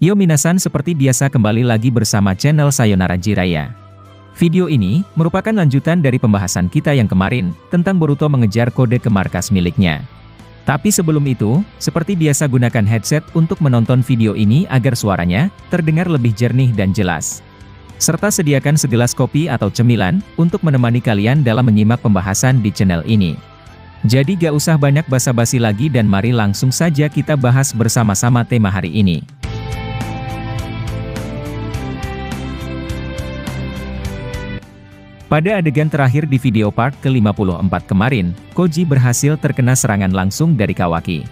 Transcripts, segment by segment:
Yo minasan, seperti biasa kembali lagi bersama channel Sayonara Jiraiya. Video ini merupakan lanjutan dari pembahasan kita yang kemarin tentang Boruto mengejar kode ke markas miliknya. Tapi sebelum itu, seperti biasa gunakan headset untuk menonton video ini agar suaranya terdengar lebih jernih dan jelas. Serta sediakan segelas kopi atau cemilan untuk menemani kalian dalam menyimak pembahasan di channel ini. Jadi gak usah banyak basa-basi lagi dan mari langsung saja kita bahas bersama-sama tema hari ini. Pada adegan terakhir di video part ke-54 kemarin, Koji berhasil terkena serangan langsung dari Kawaki.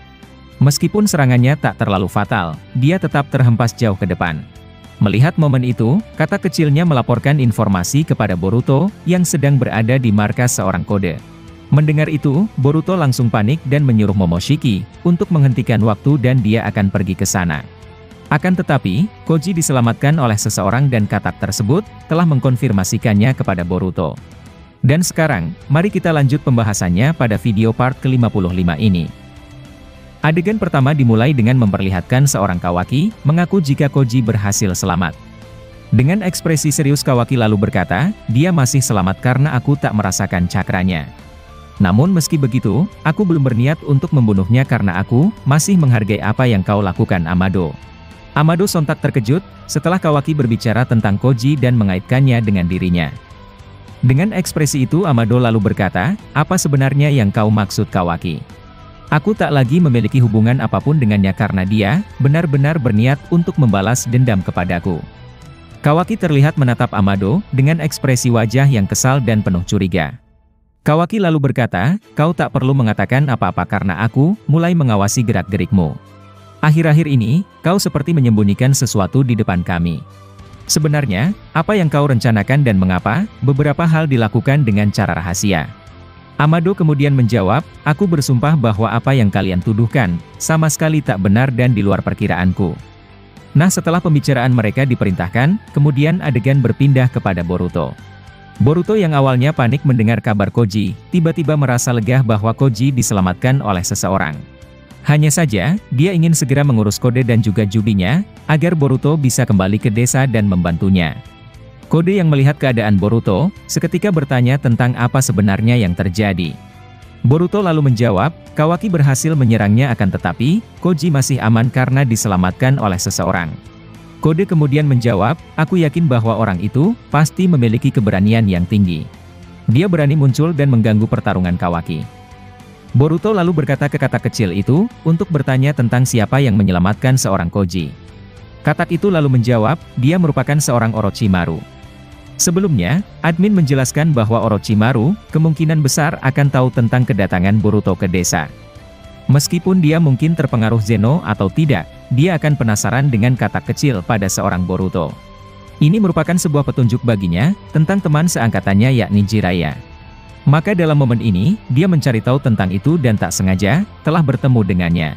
Meskipun serangannya tak terlalu fatal, dia tetap terhempas jauh ke depan. Melihat momen itu, kata kecilnya melaporkan informasi kepada Boruto yang sedang berada di markas seorang kode. Mendengar itu, Boruto langsung panik dan menyuruh Momoshiki untuk menghentikan waktu dan dia akan pergi ke sana. Akan tetapi, Koji diselamatkan oleh seseorang dan katak tersebut telah mengkonfirmasikannya kepada Boruto. Dan sekarang, mari kita lanjut pembahasannya pada video part ke-55 ini. Adegan pertama dimulai dengan memperlihatkan seorang Kawaki mengaku jika Koji berhasil selamat. Dengan ekspresi serius Kawaki lalu berkata, dia masih selamat karena aku tak merasakan cakranya. Namun meski begitu, aku belum berniat untuk membunuhnya karena aku masih menghargai apa yang kau lakukan, Amado. Amado sontak terkejut setelah Kawaki berbicara tentang Koji dan mengaitkannya dengan dirinya. Dengan ekspresi itu Amado lalu berkata, apa sebenarnya yang kau maksud, Kawaki? Aku tak lagi memiliki hubungan apapun dengannya karena dia benar-benar berniat untuk membalas dendam kepadaku. Kawaki terlihat menatap Amado dengan ekspresi wajah yang kesal dan penuh curiga. Kawaki lalu berkata, kau tak perlu mengatakan apa-apa karena aku mulai mengawasi gerak-gerikmu. Akhir-akhir ini, kau seperti menyembunyikan sesuatu di depan kami. Sebenarnya, apa yang kau rencanakan dan mengapa beberapa hal dilakukan dengan cara rahasia? Amado kemudian menjawab, aku bersumpah bahwa apa yang kalian tuduhkan sama sekali tak benar dan di luar perkiraanku. Nah, setelah pembicaraan mereka diperintahkan, kemudian adegan berpindah kepada Boruto. Boruto yang awalnya panik mendengar kabar Koji, tiba-tiba merasa lega bahwa Koji diselamatkan oleh seseorang. Hanya saja, dia ingin segera mengurus kode dan juga jubinya, agar Boruto bisa kembali ke desa dan membantunya. Kode yang melihat keadaan Boruto, seketika bertanya tentang apa sebenarnya yang terjadi. Boruto lalu menjawab, Kawaki berhasil menyerangnya akan tetapi, Koji masih aman karena diselamatkan oleh seseorang. Kode kemudian menjawab, aku yakin bahwa orang itu pasti memiliki keberanian yang tinggi. Dia berani muncul dan mengganggu pertarungan Kawaki. Boruto lalu berkata ke katak kecil itu, untuk bertanya tentang siapa yang menyelamatkan seorang Koji. Katak itu lalu menjawab, dia merupakan seorang Orochimaru. Sebelumnya, admin menjelaskan bahwa Orochimaru kemungkinan besar akan tahu tentang kedatangan Boruto ke desa. Meskipun dia mungkin terpengaruh Zeno atau tidak, dia akan penasaran dengan katak kecil pada seorang Boruto. Ini merupakan sebuah petunjuk baginya tentang teman seangkatannya yakni Jiraiya. Maka dalam momen ini, dia mencari tahu tentang itu dan tak sengaja telah bertemu dengannya.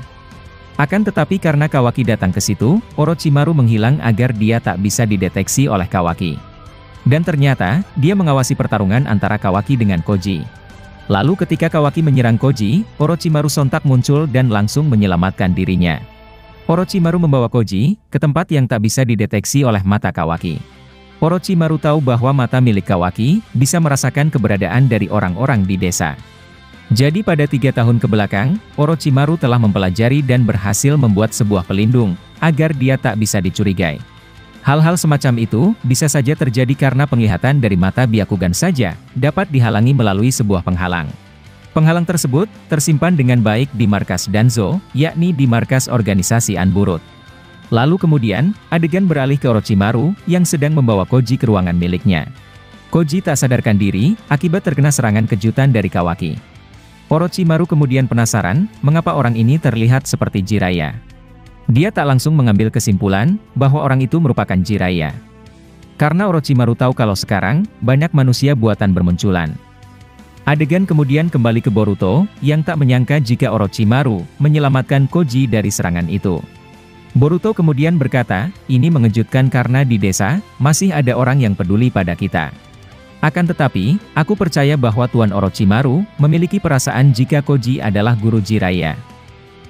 Akan tetapi karena Kawaki datang ke situ, Orochimaru menghilang agar dia tak bisa dideteksi oleh Kawaki. Dan ternyata, dia mengawasi pertarungan antara Kawaki dengan Koji. Lalu ketika Kawaki menyerang Koji, Orochimaru sontak muncul dan langsung menyelamatkan dirinya. Orochimaru membawa Koji ke tempat yang tak bisa dideteksi oleh mata Kawaki. Orochimaru tahu bahwa mata milik Kawaki bisa merasakan keberadaan dari orang-orang di desa. Jadi pada 3 tahun kebelakang, Orochimaru telah mempelajari dan berhasil membuat sebuah pelindung, agar dia tak bisa dicurigai. Hal-hal semacam itu bisa saja terjadi karena penglihatan dari mata Byakugan saja dapat dihalangi melalui sebuah penghalang. Penghalang tersebut tersimpan dengan baik di markas Danzo, yakni di markas organisasi Anburut. Lalu kemudian, adegan beralih ke Orochimaru yang sedang membawa Koji ke ruangan miliknya. Koji tak sadarkan diri akibat terkena serangan kejutan dari Kawaki. Orochimaru kemudian penasaran mengapa orang ini terlihat seperti Jiraiya. Dia tak langsung mengambil kesimpulan bahwa orang itu merupakan Jiraiya. Karena Orochimaru tahu kalau sekarang, banyak manusia buatan bermunculan. Adegan kemudian kembali ke Boruto, yang tak menyangka jika Orochimaru menyelamatkan Koji dari serangan itu. Boruto kemudian berkata, ini mengejutkan karena di desa, masih ada orang yang peduli pada kita. Akan tetapi, aku percaya bahwa Tuan Orochimaru memiliki perasaan jika Koji adalah guru Jiraiya.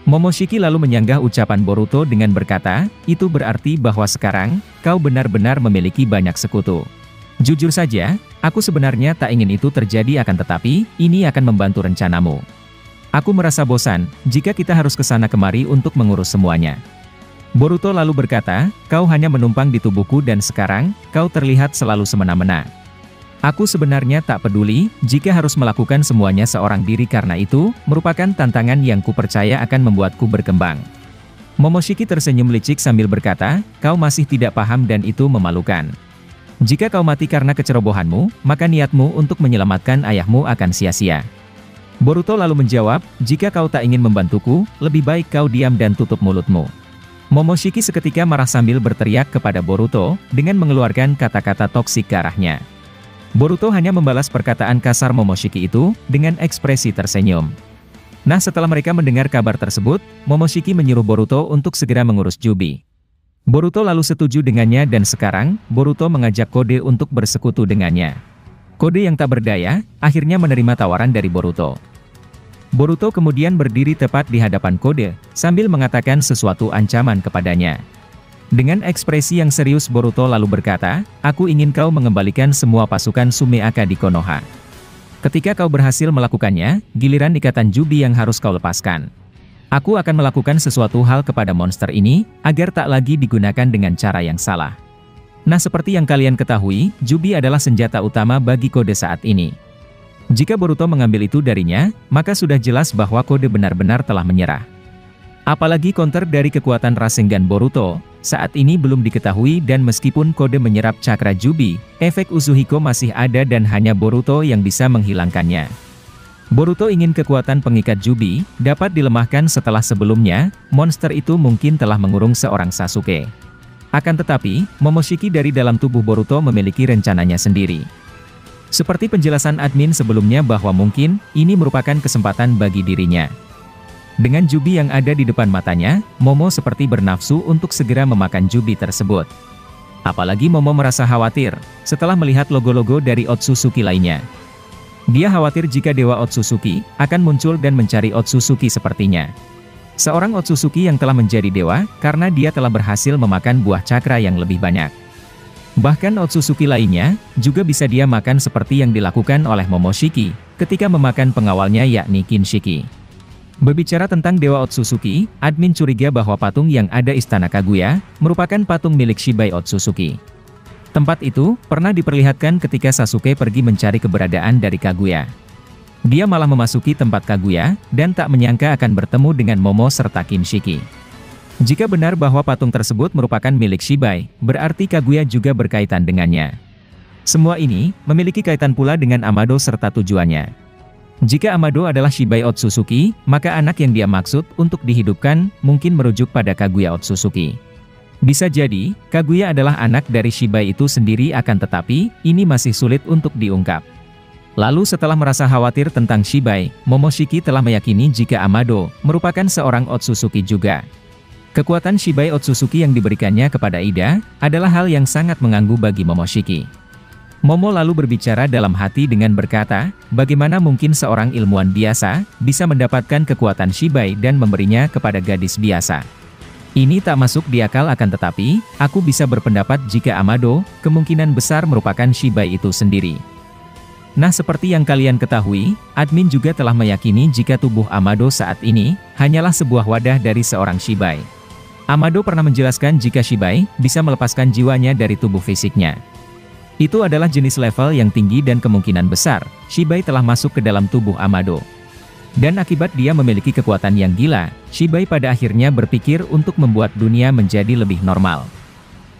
Momoshiki lalu menyanggah ucapan Boruto dengan berkata, itu berarti bahwa sekarang, kau benar-benar memiliki banyak sekutu. Jujur saja, aku sebenarnya tak ingin itu terjadi akan tetapi, ini akan membantu rencanamu. Aku merasa bosan, jika kita harus ke sana kemari untuk mengurus semuanya. Boruto lalu berkata, kau hanya menumpang di tubuhku dan sekarang, kau terlihat selalu semena-mena. Aku sebenarnya tak peduli, jika harus melakukan semuanya seorang diri karena itu, merupakan tantangan yang kupercaya akan membuatku berkembang. Momoshiki tersenyum licik sambil berkata, kau masih tidak paham dan itu memalukan. Jika kau mati karena kecerobohanmu, maka niatmu untuk menyelamatkan ayahmu akan sia-sia. Boruto lalu menjawab, jika kau tak ingin membantuku, lebih baik kau diam dan tutup mulutmu. Momoshiki seketika marah sambil berteriak kepada Boruto, dengan mengeluarkan kata-kata toksik ke arahnya. Boruto hanya membalas perkataan kasar Momoshiki itu, dengan ekspresi tersenyum. Nah setelah mereka mendengar kabar tersebut, Momoshiki menyuruh Boruto untuk segera mengurus Jubi. Boruto lalu setuju dengannya dan sekarang, Boruto mengajak Kode untuk bersekutu dengannya. Kode yang tak berdaya, akhirnya menerima tawaran dari Boruto. Boruto kemudian berdiri tepat di hadapan Kode, sambil mengatakan sesuatu ancaman kepadanya. Dengan ekspresi yang serius Boruto lalu berkata, aku ingin kau mengembalikan semua pasukan Sumeaka di Konoha. Ketika kau berhasil melakukannya, giliran ikatan Jubi yang harus kau lepaskan. Aku akan melakukan sesuatu hal kepada monster ini, agar tak lagi digunakan dengan cara yang salah. Nah seperti yang kalian ketahui, Jubi adalah senjata utama bagi Kode saat ini. Jika Boruto mengambil itu darinya, maka sudah jelas bahwa Kode benar-benar telah menyerah. Apalagi counter dari kekuatan Rasengan Boruto, saat ini belum diketahui dan meskipun Kode menyerap cakra Jubi, efek Uzuhiko masih ada dan hanya Boruto yang bisa menghilangkannya. Boruto ingin kekuatan pengikat Jubi, dapat dilemahkan setelah sebelumnya, monster itu mungkin telah mengurung seorang Sasuke. Akan tetapi, Momoshiki dari dalam tubuh Boruto memiliki rencananya sendiri. Seperti penjelasan admin sebelumnya bahwa mungkin, ini merupakan kesempatan bagi dirinya. Dengan Jubi yang ada di depan matanya, Momo seperti bernafsu untuk segera memakan Jubi tersebut. Apalagi Momo merasa khawatir, setelah melihat logo-logo dari Otsutsuki lainnya. Dia khawatir jika Dewa Otsutsuki, akan muncul dan mencari Otsutsuki sepertinya. Seorang Otsutsuki yang telah menjadi dewa, karena dia telah berhasil memakan buah cakra yang lebih banyak. Bahkan Otsutsuki lainnya, juga bisa dia makan seperti yang dilakukan oleh Momoshiki, ketika memakan pengawalnya yakni Kinshiki. Berbicara tentang Dewa Otsutsuki, admin curiga bahwa patung yang ada Istana Kaguya, merupakan patung milik Shibai Otsutsuki. Tempat itu, pernah diperlihatkan ketika Sasuke pergi mencari keberadaan dari Kaguya. Dia malah memasuki tempat Kaguya, dan tak menyangka akan bertemu dengan Momo serta Kinshiki. Jika benar bahwa patung tersebut merupakan milik Shibai, berarti Kaguya juga berkaitan dengannya. Semua ini, memiliki kaitan pula dengan Amado serta tujuannya. Jika Amado adalah Shibai Otsutsuki, maka anak yang dia maksud untuk dihidupkan, mungkin merujuk pada Kaguya Otsutsuki. Bisa jadi, Kaguya adalah anak dari Shibai itu sendiri akan tetapi, ini masih sulit untuk diungkap. Lalu setelah merasa khawatir tentang Shibai, Momoshiki telah meyakini jika Amado merupakan seorang Otsutsuki juga. Kekuatan Shibai Otsutsuki yang diberikannya kepada Ida, adalah hal yang sangat mengganggu bagi Momoshiki. Momo lalu berbicara dalam hati dengan berkata, bagaimana mungkin seorang ilmuwan biasa, bisa mendapatkan kekuatan Shibai dan memberinya kepada gadis biasa. Ini tak masuk di akal akan tetapi, aku bisa berpendapat jika Amado, kemungkinan besar merupakan Shibai itu sendiri. Nah seperti yang kalian ketahui, admin juga telah meyakini jika tubuh Amado saat ini, hanyalah sebuah wadah dari seorang Shibai. Amado pernah menjelaskan jika Shibai, bisa melepaskan jiwanya dari tubuh fisiknya. Itu adalah jenis level yang tinggi dan kemungkinan besar, Shibai telah masuk ke dalam tubuh Amado. Dan akibat dia memiliki kekuatan yang gila, Shibai pada akhirnya berpikir untuk membuat dunia menjadi lebih normal.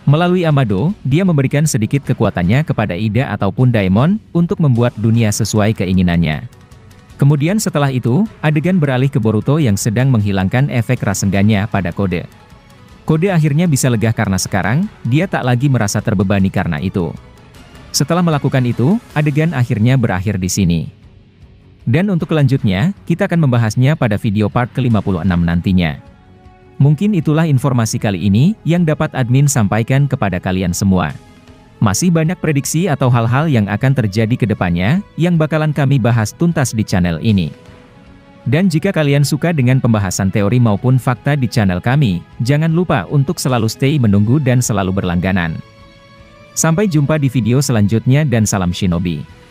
Melalui Amado, dia memberikan sedikit kekuatannya kepada Ida ataupun Daemon, untuk membuat dunia sesuai keinginannya. Kemudian setelah itu, adegan beralih ke Boruto yang sedang menghilangkan efek Rasengannya pada Kode. Kode akhirnya bisa lega karena sekarang, dia tak lagi merasa terbebani karena itu. Setelah melakukan itu, adegan akhirnya berakhir di sini. Dan untuk kelanjutnya, kita akan membahasnya pada video part ke-56 nantinya. Mungkin itulah informasi kali ini, yang dapat admin sampaikan kepada kalian semua. Masih banyak prediksi atau hal-hal yang akan terjadi ke depannya, yang bakalan kami bahas tuntas di channel ini. Dan jika kalian suka dengan pembahasan teori maupun fakta di channel kami, jangan lupa untuk selalu stay menunggu dan selalu berlangganan. Sampai jumpa di video selanjutnya dan salam Shinobi.